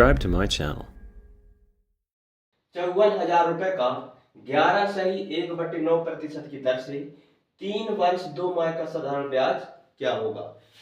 Subscribe to my channel. 54,000 रुपए का 11.1/9% की दर से 3 वर्ष 2 माह का साधारण ब्याज क्या होगा।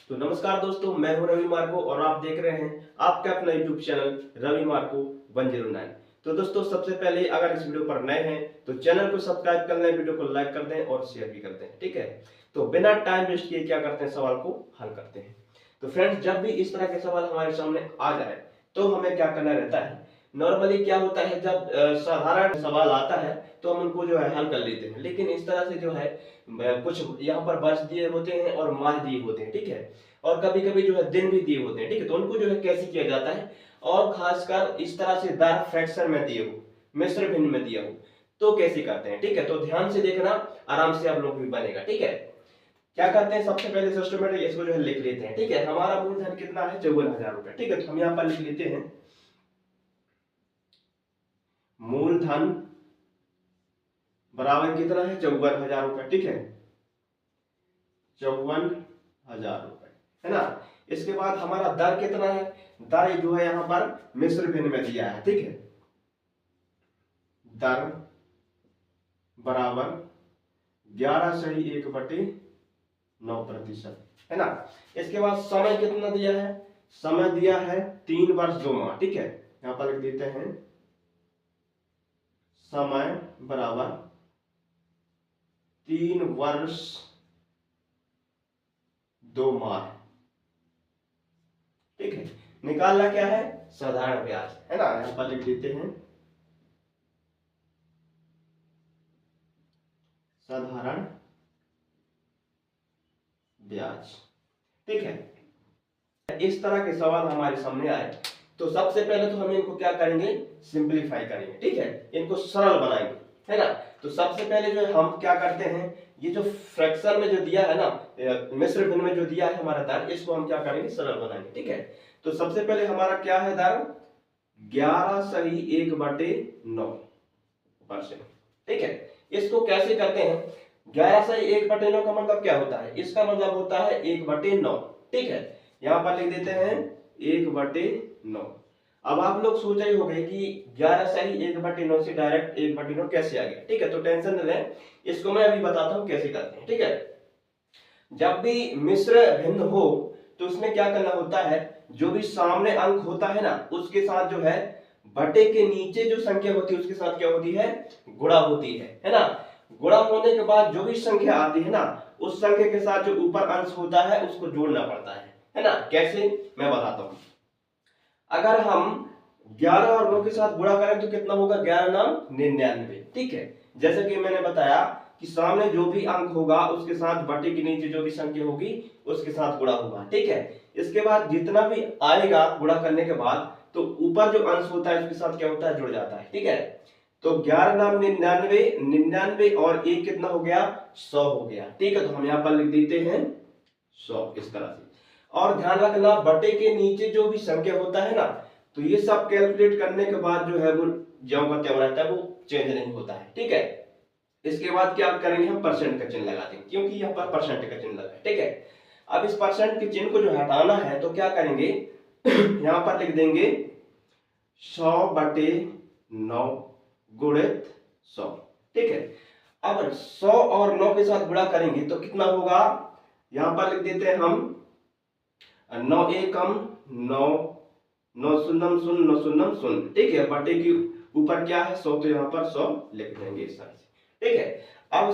तो नमस्कार दोस्तों, मैं हूं रवि मार्को और आप देख रहे हैं आपका अपना यूट्यूब चैनल रवि मार्को 109। तो दोस्तों, सबसे पहले अगर इस वीडियो पर नए हैं तो चैनल को सब्सक्राइब कर लें, वीडियो को लाइक कर दें और शेयर भी कर दें। ठीक है, तो बिना टाइम वेस्ट किए क्या करते हैं, सवाल को हल करते हैं। तो फ्रेंड्स, जब भी इस तरह के सवाल हमारे सामने आ जाए तो हमें क्या करना रहता है। नॉर्मली क्या होता है, जब साधारण सवाल आता है तो हम उनको जो है हल कर लेते हैं, लेकिन इस तरह से जो है कुछ यहाँ पर वर्ष दिए होते हैं और माह दिए होते हैं। ठीक है, और कभी कभी जो है दिन भी दिए होते हैं। ठीक है, तो उनको जो है कैसे किया जाता है, और खासकर इस तरह से दर फ्रैक्शन में दिए हो, मिश्र भिन्न में दिया हो तो कैसे करते हैं। ठीक है, तो ध्यान से देखना, आराम से आप लोग भी बनेगा। ठीक है, क्या करते हैं, सबसे पहले सिस्टमेटिक इसको जो है लिख लेते हैं। ठीक है, हमारा मूलधन कितना है, 54,000 रुपए। ठीक है, तो हम यहाँ पर लिख लेते हैं मूलधन बराबर कितना है, 54,000 रुपए। ठीक है, 54,000 रुपए है ना। इसके बाद हमारा दर कितना है, दर जो है यहाँ पर मिश्र भिन्न में दिया है। ठीक है, दर बराबर 11.1/9% है ना। इसके बाद समय कितना दिया है, समय दिया है 3 वर्ष 2 माह। ठीक है, यहां पर लिख देते हैं समय बराबर 3 वर्ष 2 माह। ठीक है, निकालना क्या है, साधारण ब्याज है ना। यहां पर लिख देते हैं साधारण ब्याज। ठीक है, इस तरह के सवाल हमारे सामने आए तो सबसे पहले तो हम इनको क्या करेंगे, सिंपलीफाई करेंगे। ठीक है, इनको सरल बनाएंगे है ना। तो सबसे पहले जो हम क्या करते हैं, ये जो फ्रैक्शन में जो दिया है ना, मिश्र भिन्न में जो दिया है हमारा दर, इसको हम क्या करेंगे, सरल बनाएंगे। ठीक है, तो सबसे पहले हमारा क्या है दर, 11.1/9%। ठीक है, इसको कैसे करते हैं, 11/1/9 का मतलब क्या होता है, इसका मतलब होता है 1/9। ठीक है, यहां पर लिख देते हैं 1/9। अब आप लोग सोच रहे होंगे कि 11/1/9 से डायरेक्ट 1/9 कैसे आ गया। ठीक है, तो टेंशन न लें, इसको मैं अभी बताता हूं कैसे करते हैं। ठीक है, जब भी मिश्र भिन्न हो तो उसमें क्या करना होता है, जो भी सामने अंक होता है ना, उसके साथ जो है बटे के नीचे जो संख्या होती है उसके साथ क्या होती है, गुणा होती है ना। गुणा होने के बाद जो भी संख्या आती है ना, उस संख्या के साथ जो ऊपर अंश होता है उसको जोड़ना पड़ता है ना। कैसे, मैं बताता हूं। अगर हम 11 और 9 के साथ गुणा करें तो कितना होगा, 11 नाम 99। ठीक है, जैसे कि मैंने बताया कि सामने जो भी अंक होगा उसके साथ बटे के नीचे जो भी संख्या होगी उसके साथ गुणा होगा। ठीक है, इसके बाद जितना भी आएगा गुणा करने के बाद, तो ऊपर जो अंश होता है उसके साथ क्या होता है, जुड़ जाता है। ठीक है, तो 11 नाम 99, 99 और 1 कितना हो गया, 100 हो गया। ठीक है, तो हम यहाँ पर लिख देते हैं 100 इस तरह से। और ध्यान रखना, बटे के नीचे जो भी संख्या होता है ना, तो ये सब कैलकुलेट करने के बाद जो है वो ज्यों का त्यों रहता है, वो चेंज नहीं होता है। ठीक है, इसके बाद क्या करेंगे, हम परसेंट का चिन्ह लगा देंगे, क्योंकि यहाँ पर परसेंट का चिन्ह लगा है। ठीक है, अब इस परसेंट के चिन्ह को जो हटाना है तो क्या करेंगे, यहाँ पर लिख देंगे 100/9 गुणित 100। ठीक है, अब 100 और 9 के साथ गुणा करेंगे तो कितना होगा, यहां पर लिख देते हैं हम 9 एकम 9, 9 शून्यम 0, 9 शून्यम 0। ठीक है, बटे के ऊपर क्या है, 100, तो यहाँ पर 100 लिख देंगे इस तरह से। ठीक है, अब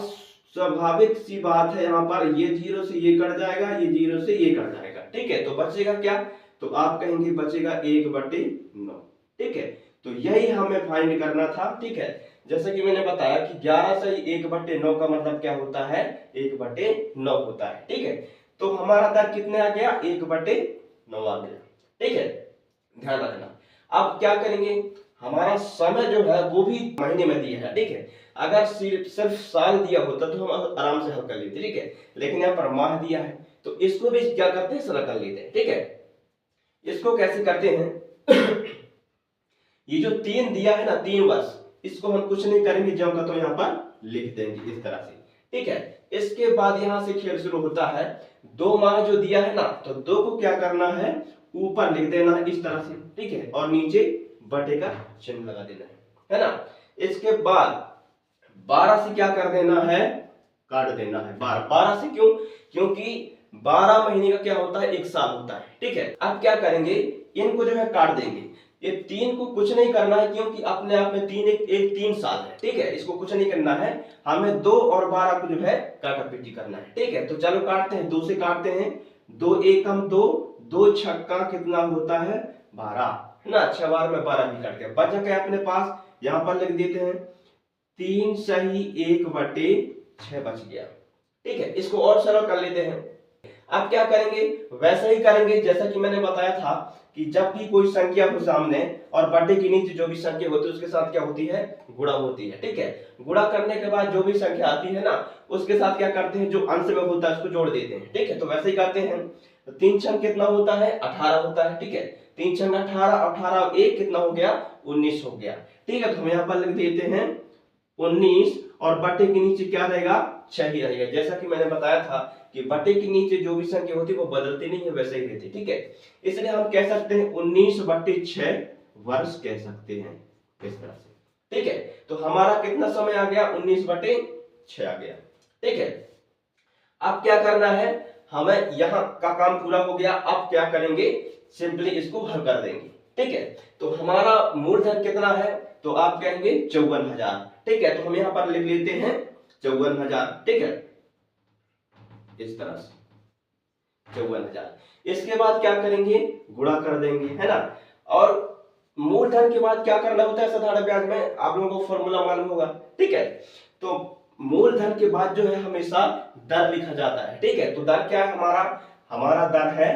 स्वाभाविक सी बात है, यहाँ पर ये 0 से ये कट जाएगा, ये 0 से ये कट जाएगा। ठीक है, तो बचेगा क्या, तो आप कहेंगे बचेगा 1/9। ठीक है, तो यही हमें फाइंड करना था। ठीक है, जैसे कि मैंने बताया कि 11/1/9 का मतलब क्या होता है, 1/9 होता है। ठीक है, तो हमारा दर कितने आ गया, 1/9 आ गया। ठीक है, ध्यान रखना। अब क्या करेंगे, हमारा समय जो है वो भी महीने में दिया है। ठीक है, अगर सिर्फ साल दिया होता तो हम आराम से हल कर लेते। ठीक है, लेकिन यहाँ पर माह दिया है तो इसको भी क्या करते हैं, सरल कर लेते हैं। ठीक है, इसको कैसे करते हैं, ये जो 3 दिया है ना, 3 वर्ष, इसको हम कुछ नहीं करेंगे, ज्यों का तो यहाँ पर लिख देंगे इस तरह से। ठीक है, इसके बाद यहां से खेल शुरू होता है, 2 माह जो दिया है ना, तो 2 को क्या करना है, ऊपर लिख देना है इस तरह से, ठीक है, और नीचे बटे का चिन्ह लगा देना है ना। इसके बाद 12 से क्या कर देना है, काट देना है। 12 से क्यों, क्योंकि 12 महीने का क्या होता है, 1 साल होता है, ठीक है। अब क्या करेंगे, इनको जो है काट देंगे। ये 3 को कुछ नहीं करना है क्योंकि अपने आप में 3 एक 3 साल है, ठीक है, इसको कुछ नहीं करना है, हमें 2 और 12 को जो है काटापीटी करना है, ठीक है। तो चलो काटते हैं, 2 से काटते हैं, 2 एकम 2, 2 छक्का कितना होता है 12, है ना। 6 बार में 12 भी कट गया, बच गया अपने पास, यहां पर लिख देते हैं 3 सही 1/6 बच गया, ठीक है। इसको और सरल कर लेते हैं। अब क्या करेंगे, वैसा ही करेंगे जैसा कि मैंने बताया था कि जब भी कोई संख्या हो सामने और बटे के नीचे जो भी संख्या होती है उसके साथ क्या होती है, गुणा होती है, ठीक है। गुणा करने के बाद जो भी संख्या आती है ना उसके साथ क्या करते हैं, जो अंश में होता है उसको जोड़ देते हैं, ठीक है। तो वैसे ही करते हैं। तो 3 छंग कितना होता है, 18 होता है, ठीक है। 3 छंग 18, 18 और 1 कितना हो गया, 19 हो गया, ठीक है। तो हम यहाँ पर लिख देते हैं 19 और बटे के नीचे क्या रहेगा, 6 ही रहेगा। जैसा कि मैंने बताया था कि बटे के नीचे जो भी संख्या होती है वो बदलती नहीं है, वैसे ही रहती है, ठीक है। इसलिए हम कह सकते हैं 19/6 वर्ष कह सकते हैं इस तरह से, ठीक है। तो हमारा कितना समय आ गया, 19/6 आ गया, ठीक है। अब क्या करना है, हमें यहाँ का काम पूरा हो गया। अब क्या करेंगे, सिंपली इसको हल कर देंगे, ठीक है। तो हमारा मूलधन कितना है, तो आप कहेंगे 54,000, ठीक है। तो हम यहाँ पर लिख लेते हैं 54,000, ठीक है, इस तरह से 54,000। इसके बाद क्या करेंगे, गुणा कर देंगे, है ना। और मूलधन के बाद क्या करना होता है साधारण ब्याज में, आप लोगों को फॉर्मूला मालूम होगा, ठीक है। तो मूलधन के बाद जो है हमेशा दर लिखा जाता है, ठीक है। तो दर क्या है हमारा, हमारा दर है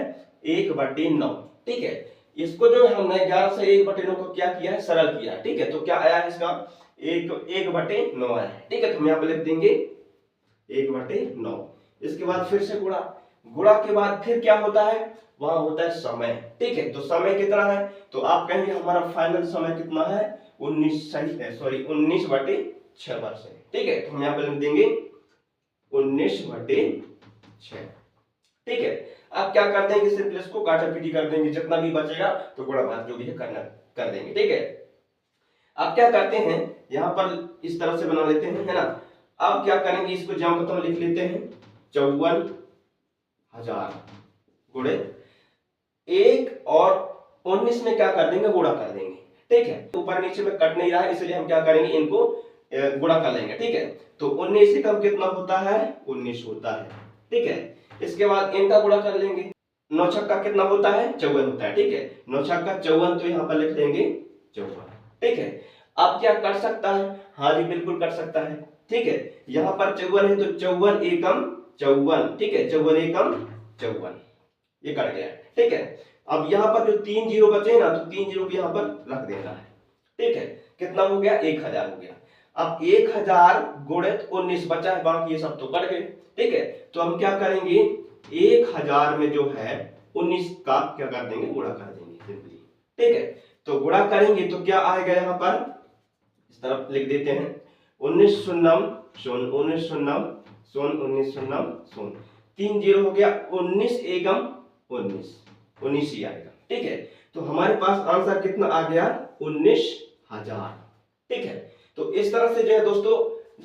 1/9, ठीक है। इसको जो हमने 11 से 1/9 को क्या किया है, सरल किया है, ठीक है। तो क्या आया है इसका 1/9 आया है, ठीक है। तो हम यहाँ पे लिख देंगे 1/9। इसके बाद फिर से गुणा, गुणा के बाद फिर क्या होता है, वहां होता है समय, ठीक है। तो समय कितना है, तो आप कहेंगे हमारा फाइनल समय कितना है, 19 सही है, सॉरी 19/6 वर्ष है, ठीक है। तो हम यहाँ पे लिख देंगे 19/6, ठीक है। अब क्या कर देंगे, सिर्फ इसको काटापीटी कर देंगे, जितना भी बचेगा तो गुणा भाग जो भी है करना कर देंगे, ठीक है। अब क्या करते हैं, यहाँ पर इस तरह से बना लेते हैं, है ना। अब क्या करेंगे, इसको ज्यामिति में लिख लेते हैं 54,000 गुणे 1 और 19 में क्या कर देंगे, गुणा कर देंगे, ठीक है। ऊपर नीचे में कट नहीं रहा है इसलिए हम क्या करेंगे, इनको गुणा कर लेंगे, ठीक है। तो 19 से कम कितना होता है, 19 होता है, ठीक है। इसके बाद इनका गुणा कर लेंगे, 9 छक्का कितना होता है, 54 होता है, ठीक है। 9 छक्का 54, तो यहाँ पर लिख देंगे 54, ठीक है। अब क्या कर सकता है, हाँ जी बिल्कुल कर सकता है, ठीक है। यहाँ पर 54 है तो 54 एकम 54, ठीक है, 54 एकम 54, ये कट गया, ठीक है। अब यहाँ पर जो 3 जीरो बचे ना, तो 3 जीरो को यहाँ पर रख देना है, ठीक है। कितना हो गया, 1000 हो गया। अब 1000 गुणित 19 बचा है, बाकी ये सब तो कट गए, ठीक है। तो हम क्या करेंगे, 1000 में जो है 19 का क्या कर देंगे, गुणा कर देंगे सिंपली, ठीक है। तो गुणा करेंगे तो क्या आएगा, यहाँ पर इस तरफ लिख देते हैं 19 शून्यम शून्य, 19 शून्यम शून्य, 19 शून्यम शून्य, 3 जीरो हो गया, 19 एकम 19 ही आएगा, ठीक है। तो हमारे पास आंसर कितना आ गया, 19,000, ठीक है। तो इस तरह से जो है दोस्तों,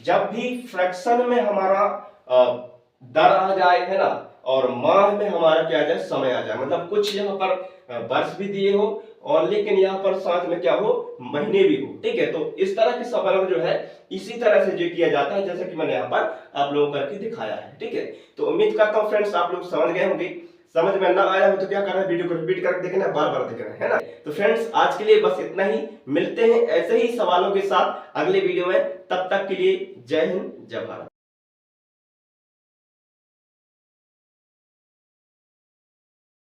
जब भी फ्रैक्शन में हमारा दर आ जाए, है ना, और माह में हमारा क्या आ जाए, समय आ जाए, मतलब कुछ यहाँ पर वर्ष भी दिए हो और लेकिन यहाँ पर साथ में क्या हो, महीने भी हो, ठीक है। तो इस तरह के सवालों जो है इसी तरह से जो किया जाता है, जैसा कि मैंने यहाँ पर आप लोगों करके दिखाया है, ठीक है। तो उम्मीद करता हूँ फ्रेंड्स आप लोग समझ गए होंगे। समझ में ना आया हो तो क्या करना है, वीडियो को रिपीट करके देखना है, बार बार देखना है ना। तो फ्रेंड्स आज के लिए बस इतना ही, मिलते हैं ऐसे ही सवालों के साथ अगले वीडियो में, तब तक के लिए जय हिंद जय भारत।